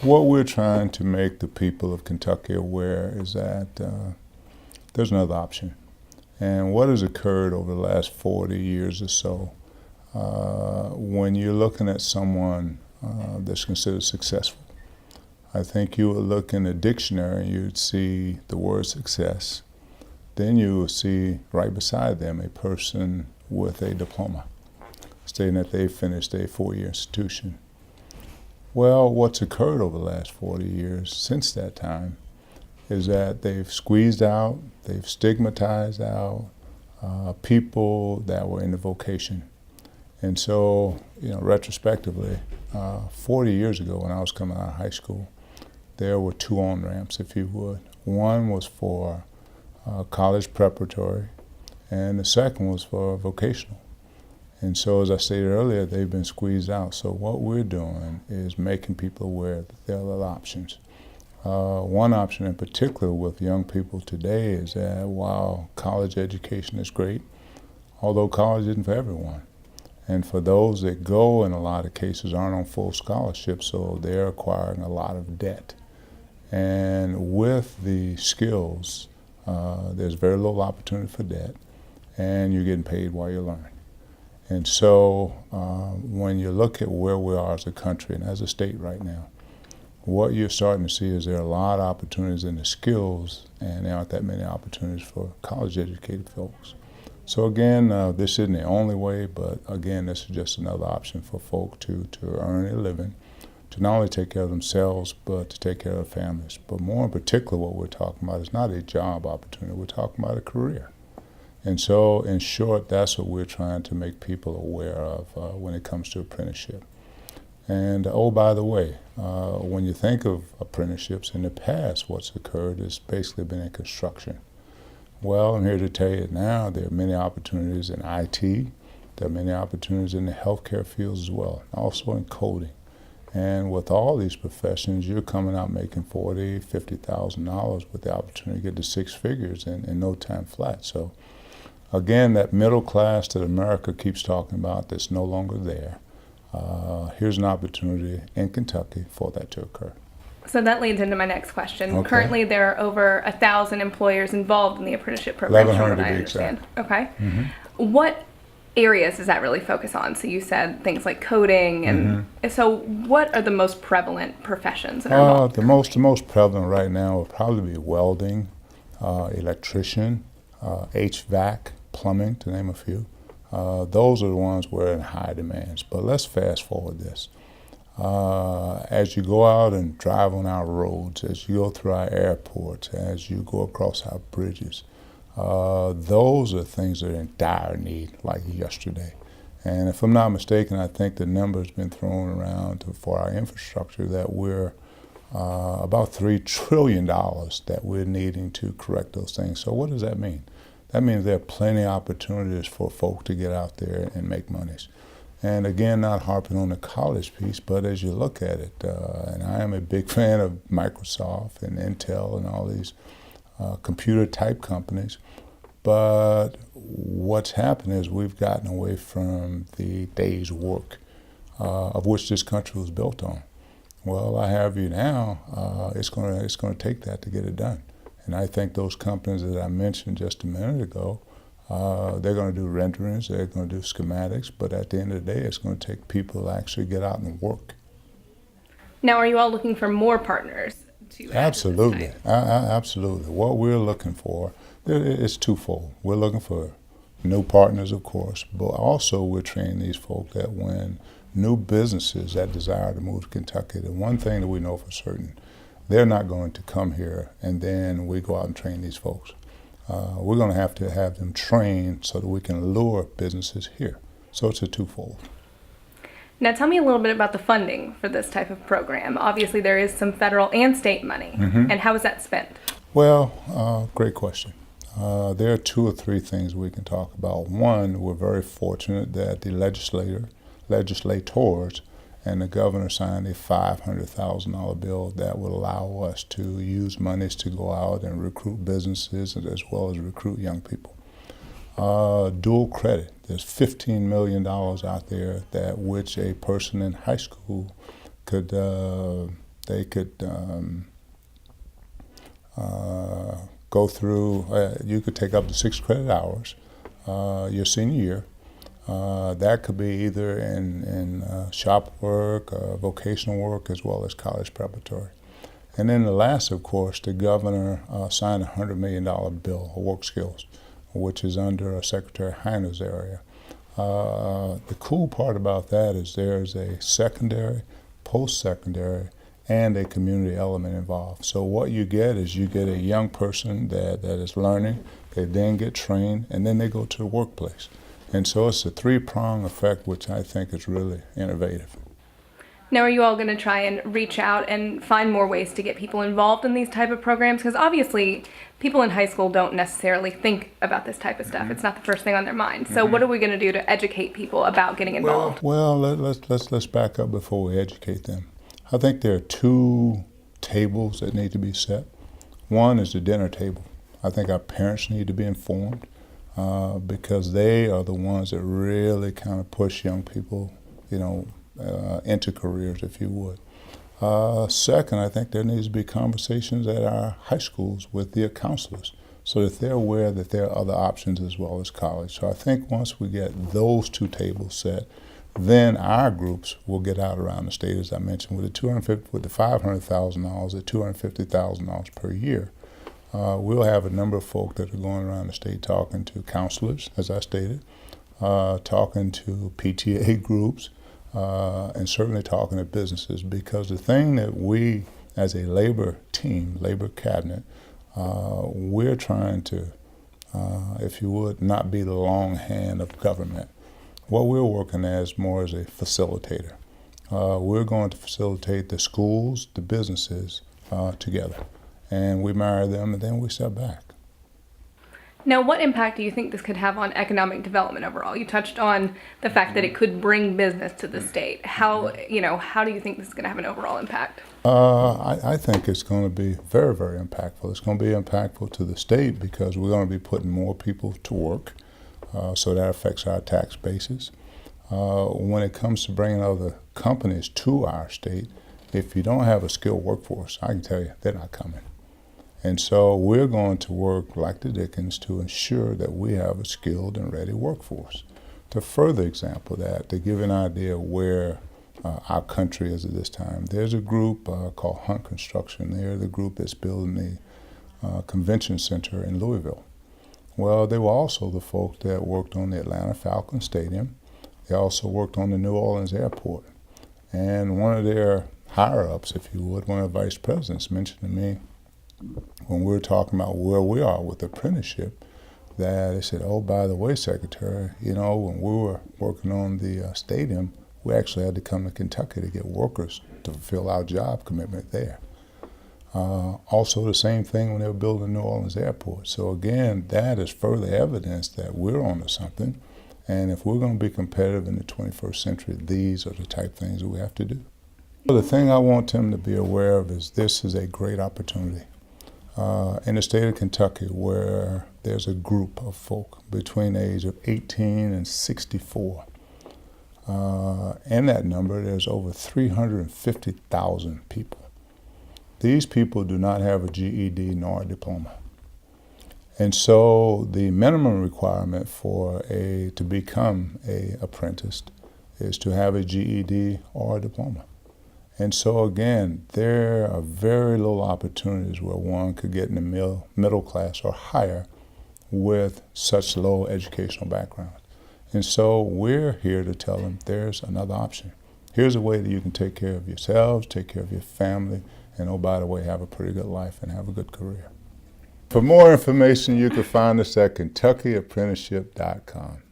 What we're trying to make the people of Kentucky aware is that there's another option. And what has occurred over the last 40 years or so, when you're looking at someone that's considered successful, I think you would look in a dictionary and you'd see the word success. Then you will see right beside them a person with a diploma, stating that they finished a 4-year institution. Well, what's occurred over the last 40 years since that time is that they've squeezed out, they've stigmatized out people that were in the vocation. And so, retrospectively, 40 years ago when I was coming out of high school, there were 2 on-ramps, if you would. One was for college preparatory, and the second was for vocational. And so, as I stated earlier, they've been squeezed out. So what we're doing is making people aware that there are other options. One option in particular with young people today is that while college education is great, although college isn't for everyone. And for those that go, in a lot of cases, aren't on full scholarship, so they're acquiring a lot of debt. And with the skills, there's very little opportunity for debt, and you're getting paid while you learn. And so when you look at where we are as a country and as a state right now, what you're starting to see is there are a lot of opportunities in the skills, and there aren't that many opportunities for college-educated folks. So again, this isn't the only way, but again, this is just another option for folk to earn a living, to not only take care of themselves, but to take care of their families. But more in particular, what we're talking about is not a job opportunity, we're talking about a career. And so, in short, that's what we're trying to make people aware of when it comes to apprenticeship. And oh, by the way, when you think of apprenticeships in the past, what's occurred has basically been in construction. Well, I'm here to tell you now there are many opportunities in IT, there are many opportunities in the healthcare fields as well, also in coding. And with all these professions, you're coming out making $40,000, $50,000 with the opportunity to get to 6 figures in no time flat. So again, that middle class that America keeps talking about that's no longer there, here's an opportunity in Kentucky for that to occur. So that leads into my next question. Okay. Currently, there are over 1,000 employers involved in the apprenticeship program, 1,100 from what to I be understand. exact. Okay. Mm-hmm. What areas does that really focus on? So you said things like coding, and so what are the most prevalent professions that are involved? The most prevalent right now would probably be welding, electrician, HVAC, plumbing, to name a few. Those are the ones where in high demands. But let's fast forward this. As you go out and drive on our roads, as you go through our airports, as you go across our bridges, those are things that are in dire need, like yesterday. And if I'm not mistaken, I think the number has been thrown around for our infrastructure that we're about $3 trillion that we're needing to correct those things. So what does that mean? That means there are plenty of opportunities for folk to get out there and make monies. And again, not harping on the college piece, but as you look at it, and I am a big fan of Microsoft and Intel and all these computer type companies, but what's happened is we've gotten away from the day's work of which this country was built on. Well, I have you now, it's gonna take that to get it done. And I think those companies that I mentioned just a minute ago, they're going to do renderings, they're going to do schematics, but at the end of the day, it's going to take people to actually get out and work. Now, are you all looking for more partners to Absolutely, absolutely. What we're looking for is twofold. We're looking for new partners, of course, but also we're training these folk that when new businesses that desire to move to Kentucky, the one thing that we know for certain, they're not going to come here and then we go out and train these folks. We're going to have them trained so that we can lure businesses here. So it's a twofold. Now tell me a little bit about the funding for this type of program. Obviously there is some federal and state money, and how is that spent? Well, great question. There are 2 or 3 things we can talk about. One, we're very fortunate that the legislators and the governor signed a $500,000 bill that would allow us to use monies to go out and recruit businesses as well as recruit young people. Dual credit, there's $15 million out there that which a person in high school could They could go through, you could take up to 6 credit hours your senior year. That could be either in shop work, vocational work, as well as college preparatory. And then the last, of course, the governor signed a $100 million bill of work skills, which is under Secretary Heiner's area. The cool part about that is there's a secondary, post-secondary, and a community element involved. So what you get is you get a young person that is learning, they then get trained, and then they go to the workplace. And so it's a 3-prong effect, which I think is really innovative. Now, are you all going to try and reach out and find more ways to get people involved in these type of programs? Because obviously, people in high school don't necessarily think about this type of stuff. Mm-hmm. It's not the first thing on their mind. So what are we going to do to educate people about getting involved? Well, let's back up before we educate them. I think there are 2 tables that need to be set. One is the dinner table. I think our parents need to be informed because they are the ones that really kind of push young people, into careers, if you would. Second, I think there needs to be conversations at our high schools with their counselors so that they're aware that there are other options as well as college. So I think once we get those 2 tables set, then our groups will get out around the state, as I mentioned, with the $500,000 at $250,000 per year. We'll have a number of folk that are going around the state talking to counselors, as I stated, talking to PTA groups, and certainly talking to businesses, because the thing that we, as a labor team, labor cabinet, we're trying to, if you would, not be the long hand of government. What we're working as more as a facilitator. We're going to facilitate the schools, the businesses together, and we marry them, and then we step back. Now, what impact do you think this could have on economic development overall? You touched on the fact that it could bring business to the state. How do you think this is going to have an overall impact? I think it's going to be very, very impactful. It's going to be impactful to the state because we're going to be putting more people to work, so that affects our tax basis. When it comes to bringing other companies to our state, if you don't have a skilled workforce, I can tell you, they're not coming. And so we're going to work like the Dickens to ensure that we have a skilled and ready workforce. To further example that, to give an idea of where our country is at this time, there's a group called Hunt Construction. They're the group that's building the convention center in Louisville. Well, they were also the folk that worked on the Atlanta Falcons Stadium. They also worked on the New Orleans airport. And one of their higher-ups, if you would, one of the vice presidents mentioned to me, when we were talking about where we are with apprenticeship, that they said, oh, by the way, Secretary, when we were working on the stadium, we actually had to come to Kentucky to get workers to fulfill our job commitment there. Also the same thing when they were building New Orleans airport. So again, that is further evidence that we're onto something. And if we're going to be competitive in the 21st century, these are the type of things that we have to do. The thing I want them to be aware of is this is a great opportunity. In the state of Kentucky, where there's a group of folk between the age of 18 and 64. In that number, there's over 350,000 people. These people do not have a GED nor a diploma. And so the minimum requirement for to become an apprentice is to have a GED or a diploma. And so again, there are very little opportunities where one could get in the middle class or higher with such low educational background. And so we're here to tell them there's another option. Here's a way that you can take care of yourselves, take care of your family, and oh, by the way, have a pretty good life and have a good career. For more information, you can find us at KentuckyApprenticeship.com.